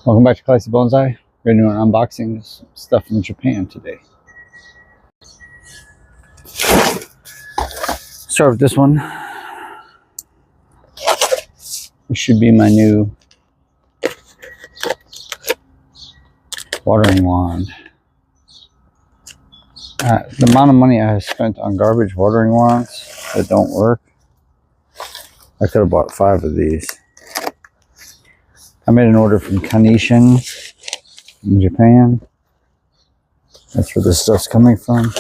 Welcome back to Classy Bonsai. We're doing an unboxing of some stuff from Japan today. Start with this one. This should be my new watering wand. The amount of money I have spent on garbage watering wands that don't work, I could have bought 5 of these. I made an order from Kaneshin in Japan. That's where this stuff's coming from.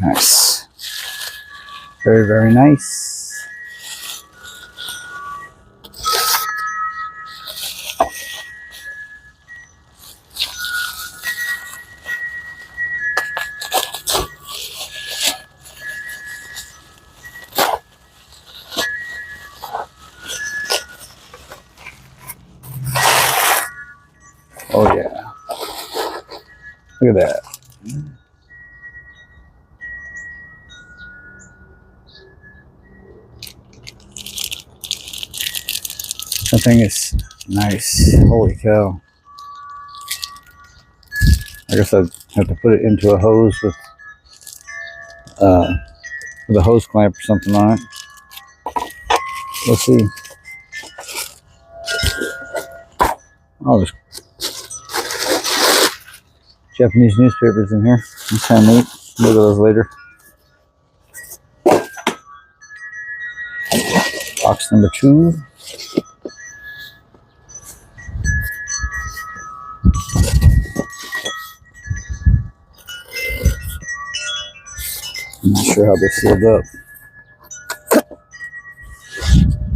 Nice. Very, very nice. Oh yeah. Look at that. That thing is nice. Holy cow. I guess I'd have to put it into a hose with a hose clamp or something on it. We'll see. Oh, there's Japanese newspapers in here. That's kind of neat. Look at those later. Box number 2. I'm not sure how they're sealed up.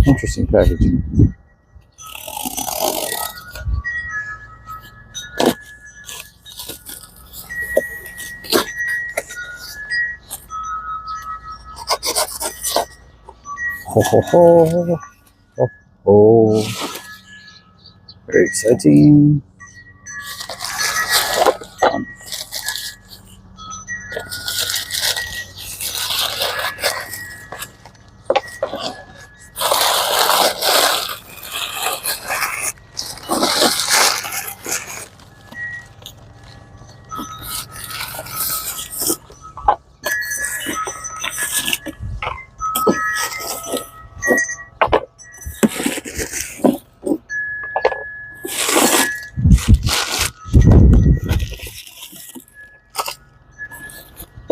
Interesting packaging. Ho ho ho! Ho ho! Very exciting.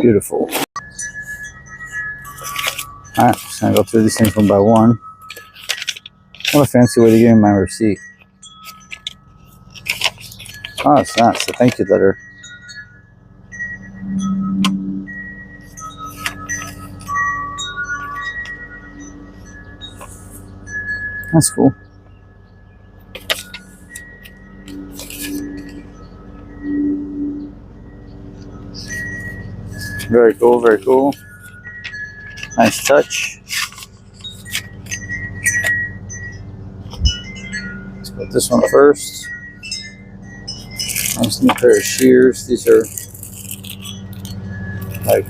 Beautiful. Alright, just gonna go through these things one by one. What a fancy way to give me my receipt. Oh, it's not. It's a thank you letter. That's cool. Very cool, very cool. Nice touch. Let's put this one first. Nice new pair of shears. These are like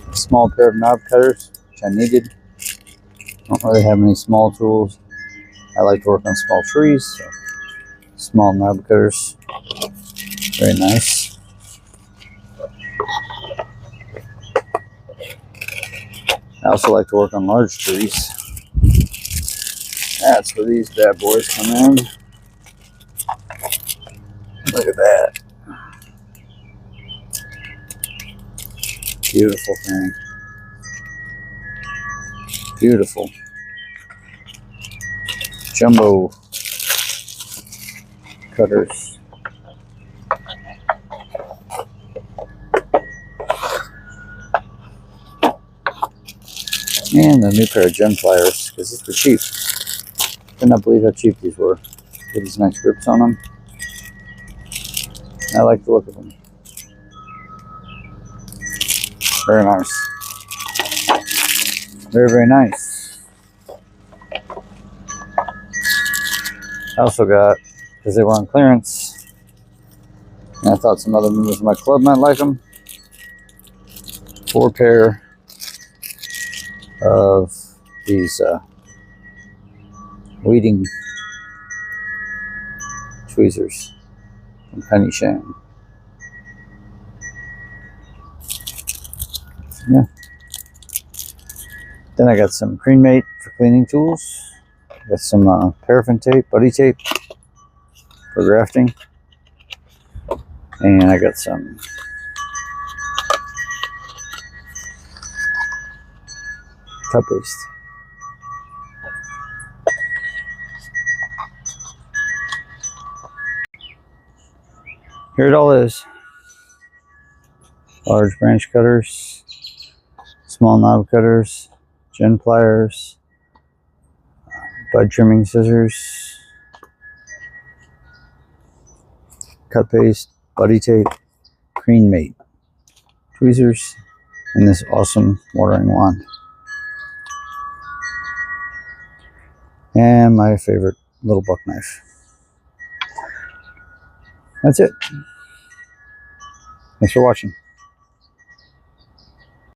a small pair of knob cutters, which I needed. Don't really have any small tools. I like to work on small trees, so small knob cutters. Very nice. I also like to work on large trees. That's where these bad boys come in. Look at that. Beautiful thing. Beautiful. Jumbo cutters. And a new pair of gem pliers, because these were cheap. Could not believe how cheap these were. Get these nice grips on them. I like the look of them. Very nice. Very, very nice. I also got, because they were on clearance, and I thought some other members of my club might like them, 4 pair of these weeding tweezers from Kaneshin. Yeah. Then I got some Cremate for cleaning tools. Got some paraffin tape, buddy tape for grafting. And I got some cut paste. Here it all is. Large branch cutters, small knob cutters, gen pliers, bud trimming scissors, cut paste, buddy tape, Cremate tweezers, and this awesome watering wand. And my favorite little buck knife. That's it. Thanks for watching.